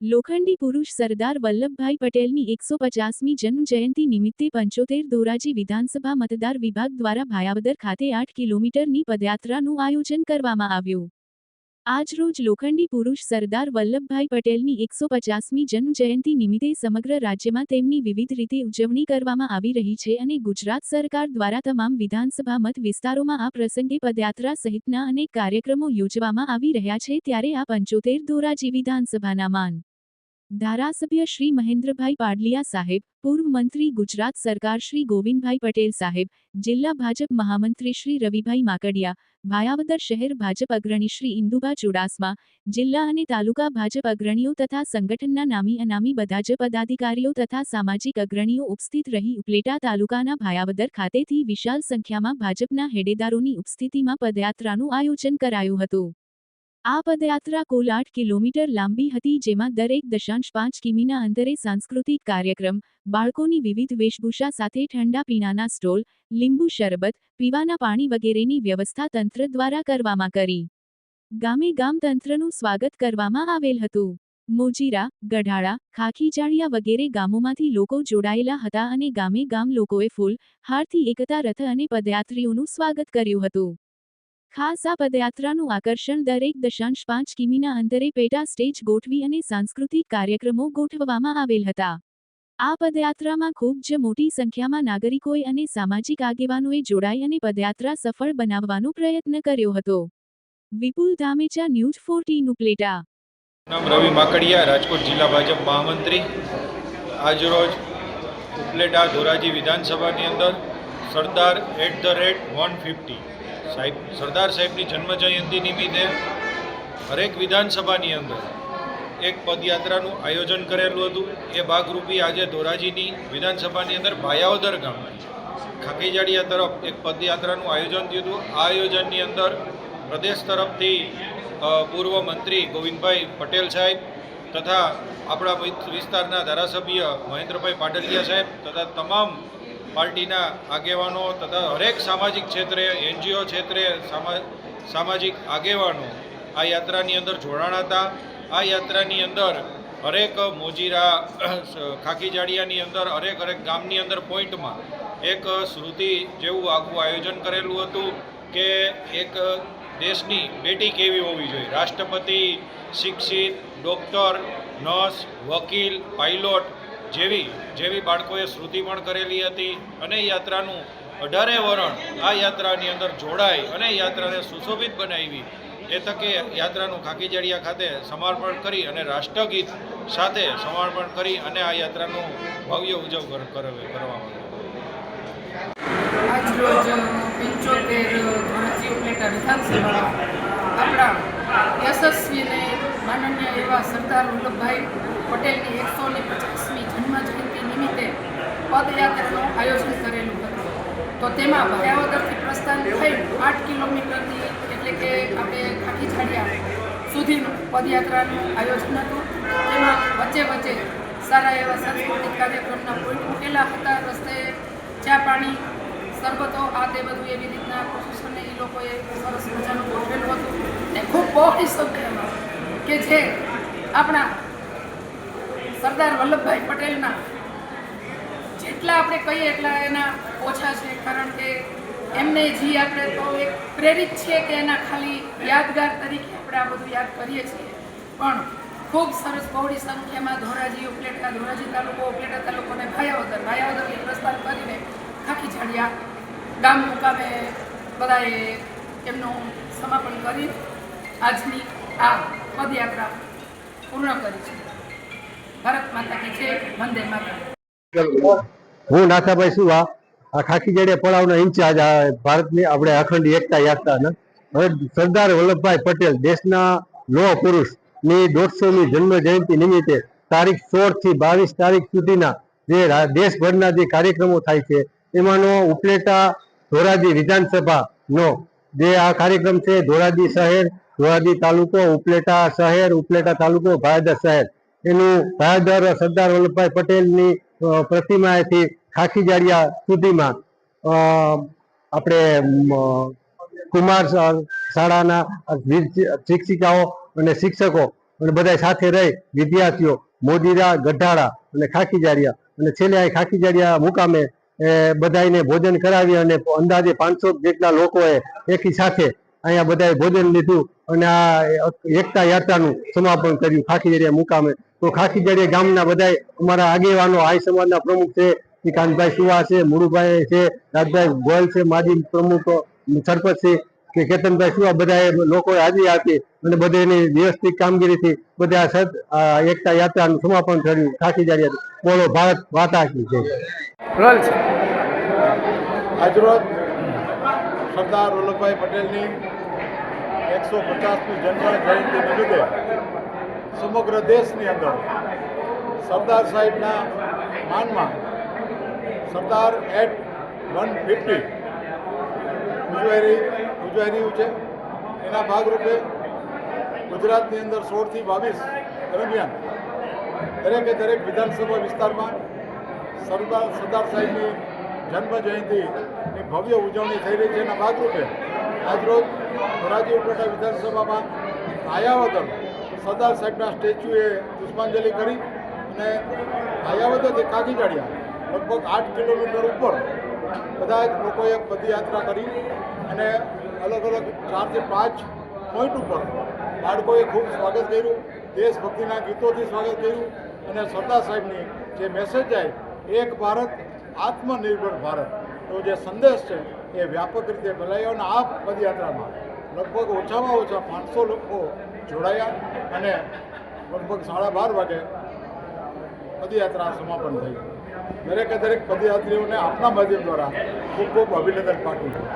લોખંડી પુરુષ સરદાર વલ્લભભાઈ પટેલની 150મી જન્મ જયંતિ નિમિત્તે 75 ધોરાજી વિધાનસભા મતદાર વિભાગ દ્વારા ભાયાવદર ખાતે 8 કિલોમીટરની પદયાત્રાનું આયોજન કરવામાં આવ્યું। આજરોજ લોખંડી પુરુષ સરદાર વલ્લભભાઈ પટેલની 150મી જન્મ જયંતિ નિમિત્તે સમગ્ર રાજ્યમાં તેમની વિવિધ રીતે ઉજવણી કરવામાં આવી રહી છે અને ગુજરાત સરકાર દ્વારા તમામ વિધાનસભા મત વિસ્તારોમાં આ પ્રસંગે પદયાત્રા સહિતના અનેક કાર્યક્રમો યોજવામાં આવી રહ્યા છે। ત્યારે આ 75 ધોરાજી વિધાનસભાના માન ધારાસભ્ય શ્રી મહેન્દ્રભાઈ પાડલિયા સાહેબ, પૂર્વ મંત્રી ગુજરાત સરકાર શ્રી ગોવિંદભાઈ પટેલ સાહેબ, જિલ્લા ભાજપ મહામંત્રી શ્રી રવિભાઈ માકડિયા, ભાયાવદર શહેર ભાજપ અગ્રણી શ્રી ઇન્દુબા ચુડાસમા, જિલ્લા અને તાલુકા ભાજપ અગ્રણીઓ તથા સંગઠનના નામી અનામી બધા જ પદાધિકારીઓ તથા સામાજિક અગ્રણીઓ ઉપસ્થિત રહી ઉપલેટા તાલુકાના ભાયાવદર ખાતેથી વિશાળ સંખ્યામાં ભાજપના હેડેદારોની ઉપસ્થિતિમાં પદયાત્રાનું આયોજન કરાયું હતું। આ પદયાત્રા કુલ 8 કિલોમીટર લાંબી હતી, જેમાં દરેક 0.5 કિમીના અંતરે સાંસ્કૃતિક કાર્યક્રમ, બાળકોની વિવિધ વેશભૂષા સાથે ઠંડા પીણાના સ્ટોલ, લીંબુ શરબત, પીવાના પાણી વગેરેની વ્યવસ્થા તંત્ર દ્વારા કરવામાં કરી। ગામે ગામ તંત્રનું સ્વાગત કરવામાં આવેલ હતું। મોજીરા, ગઢાળા, ખાખીજાળિયા વગેરે ગામોમાંથી લોકો જોડાયેલા હતા અને ગામે ગામ લોકોએ ફૂલ, હારથી એકતા રથ અને પદયાત્રીઓનું સ્વાગત કર્યું હતું। ખાસ આ પદયાત્રાનું આકર્ષણ દરેક 0.5 કિમીના અંતરે પેટા સ્ટેજ ગોઠવી અને સાંસ્કૃતિક કાર્યક્રમો ગોઠવવામાં આવેલ હતા। આ પદયાત્રામાં ખૂબ જ મોટી સંખ્યામાં નાગરિકોએ અને સામાજિક આગેવાનોએ જોડાઈ અને પદયાત્રા સફળ બનાવવાનો પ્રયત્ન કર્યો હતો। વિપુલ ધામેચા, ન્યૂઝ 14 ઉપલેટા। નામ રવિ માકડિયા, રાજકોટ જિલ્લા ભાજપ મહામંત્રી। આજરોજ ઉપલેટા ધોરાજી વિધાનસભાની અંદર સરદાર @150 સાહેબ સરદાર સાહેબની જન્મજયંતિ નિમિત્તે હરેક વિધાનસભાની અંદર એક પદયાત્રાનું આયોજન કરેલું હતું। એ ભાગરૂપી આજે ધોરાજીની વિધાનસભાની અંદર ભાયાવદર ગામ ખાખીજાળિયા તરફ એક પદયાત્રાનું આયોજન થયું હતું। આ આયોજનની અંદર પ્રદેશ તરફથી પૂર્વ મંત્રી ગોવિંદભાઈ પટેલ સાહેબ તથા આપણા વિસ્તારના ધારાસભ્ય મહેન્દ્રભાઈ પાડલિયા સાહેબ તથા તમામ પાર્ટીના આગેવાનો તથા હરેક સામાજિક ક્ષેત્રે, NGO ક્ષેત્રે સામાજિક આગેવાનો આ યાત્રાની અંદર જોડાણા હતા। આ યાત્રાની અંદર હરેક મોજીરા, ખાખીજાળિયાની અંદર હરેક ગામની અંદર પોઈન્ટમાં એક શ્રુતિ જેવું આખું આયોજન કરેલું હતું કે એક દેશની બેટી કેવી હોવી જોઈએ। રાષ્ટ્રપતિ, શિક્ષિત, ડૉક્ટર, નર્સ, વકીલ, પાયલોટ જેવી બાળકોએ શ્રુતિ પણ કરેલી હતી અને યાત્રાનું 18 વરણ આ યાત્રાની અંદર જોડાઈ અને યાત્રાને સુશોભિત બનાવી। એ તકે યાત્રાનું ખાખીજાળિયા ખાતે સમર્પણ કરી અને રાષ્ટ્રગીત સાથે સમર્પણ કરી અને આ યાત્રાનું ભવ્ય કરવામાં આવ્યું। આજરોજ 75 ધોરાજી ઉપલેટા વિધાનસભા આપણા યશસ્વી અને માનનીય એવા સરદાર વલ્લભભાઈ પટેલની 150મી જન્મજયંતિ નિમિત્તે પદયાત્રાનું આયોજન કરેલું હતું। તો તેમાં ભાયાવદરથી પ્રસ્થાન થઈ 8 કિલોમીટરની એટલે કે આપણે ખાખીજાળિયા સુધીનું પદયાત્રાનું આયોજન હતું। તેમાં વચ્ચે સારા એવા સાંસ્કૃતિક કાર્યક્રમના પોઈન્ટ મૂકેલા હતા। રસ્તે ચા પાણી, શરબતો, આ તે બધું એવી રીતના પ્રોસેસરને એ લોકોએ સરસ મજાનું ગોઠવેલું હતું ને ખૂબ બહોળી સંખ્યામાં કે જે આપણા સરદાર વલ્લભભાઈ પટેલના જેટલા આપણે કહીએ એટલા એના ઓછા છે। કારણ કે એમને જે આપણે તો એક પ્રેરિત છે કે એના ખાલી યાદગાર તરીકે આપણે આ બધું યાદ કરીએ છીએ, પણ ખૂબ સરસ બહોળી સંખ્યામાં ધોરાજી ઉપલેટા, ધોરાજી તાલુકો, ઉપલેટા તાલુકો અને ભાયાવદરથી પ્રસ્થાન કરીને ખાખીજાળિયા ગામ મુકામે બધાએ એમનું સમાપન કરી આજની આ પદયાત્રા પૂર્ણ કરી છે। ભારત માતા કી જય, વંદે માતરમ। હું નાથાભાઈ સુવા, આ ખાખીજાળિયા પડાવના ઇન્ચાર્જ ભારતની આપણે અખંડ એકતા યાત્રાના। હવે સરદાર વલ્લભભાઈ પટેલ દેશના લોહ પુરુષની 150મી જન્મ જયંતિ નિમિત્તે તારીખ 16 થી 22 તારીખ સુધીના જે દેશભરના જે કાર્યક્રમો થાય છે એમાંનો ઉપલેટા ધોરાજી વિધાનસભાનો જે આ કાર્યક્રમ છે, ધોરાજી શહેર, ધોરાજી તાલુકો, ઉપલેટા શહેર, ઉપલેટા તાલુકો, ભાયાવદર શહેર, એનું ભાયાવદર સરદાર વલ્લભભાઈ પટેલની પ્રતિમાએથી ખાખીજાળિયા સુધીમાં આપણે કુમાર શાળાના શિક્ષિકાઓ અને શિક્ષકો અને બધા સાથે રહી વિદ્યાર્થીઓ મોદીરા ગઢાળા અને ખાખીજારિયા અને છેલ્લે અહીં ખાખીજારિયા મુકામે બધાને ભોજન કરાવી અને અંદાજે 500 જેટલા લોકોએ એકી સાથે અહીંયા બધાએ ભોજન લીધું અને આ એકતા યાત્રાનું સમાપન કર્યું ખાખીજારિયા મુકામે. તો ખાખીજારિયા ગામના બધા અમારા આગેવાનો આઈ સમાજના પ્રમુખ છે, કાનભાઈ સુવા છે, મુળુભાઈ છે, રાજભાઈ ગોયલ છે, માજી પ્રમુખ સરપંચ છે કે કેતનભાઈ સુવા બધાએ લોકોએ હાજરી આપી અને બધાની વ્યવસ્થિત કામગીરીથી બધા એકતા યાત્રાનું સમાપન કર્યું. ખાખીજારિયા બોલો ભારત માતા કી જય. રોલ છે આજરોજ સરદાર વલ્લભભાઈ પટેલની 150મી જન્મ જયંતિ નિમિત્તે સમગ્ર દેશની અંદર સરદાર સાહેબના માનમાં સરદાર એટ 150 ઉજવાઈ રહ્યું છે. એના ભાગરૂપે ગુજરાતની અંદર 16 થી 22 દરમિયાન દરેક વિધાનસભા વિસ્તારમાં સરદાર સાહેબની જન્મ જયંતિની ભવ્ય ઉજવણી થઈ રહી છે. એના ભાગરૂપે આજરોજ ધોરાજી ઉપલેટા વિધાનસભામાં આયાવદર સરદાર સાહેબના સ્ટેચ્યુએ પુષ્પાંજલિ કરી અને આયાવદરથી ખાખીજારિયા લગભગ 8 કિલોમીટર ઉપર બધા જ લોકોએ પદયાત્રા કરી અને અલગ 4 થી 5 પોઈન્ટ ઉપર બાળકોએ ખૂબ સ્વાગત કર્યું, દેશભક્તિના ગીતોથી સ્વાગત કર્યું અને સરદાર સાહેબની જે મેસેજ આવી એક ભારત આત્મનિર્ભર ભારત તો જે સંદેશ છે એ વ્યાપક રીતે ફેલાયો અને આ પદયાત્રામાં લગભગ ઓછામાં ઓછા 500 લોકો જોડાયા અને લગભગ 12:30 વાગે પદયાત્રા સમાપન થઈ. દરેક પદયાત્રીઓને આપણા માધ્યમ દ્વારા ખૂબ અભિનંદન પાઠવું છું.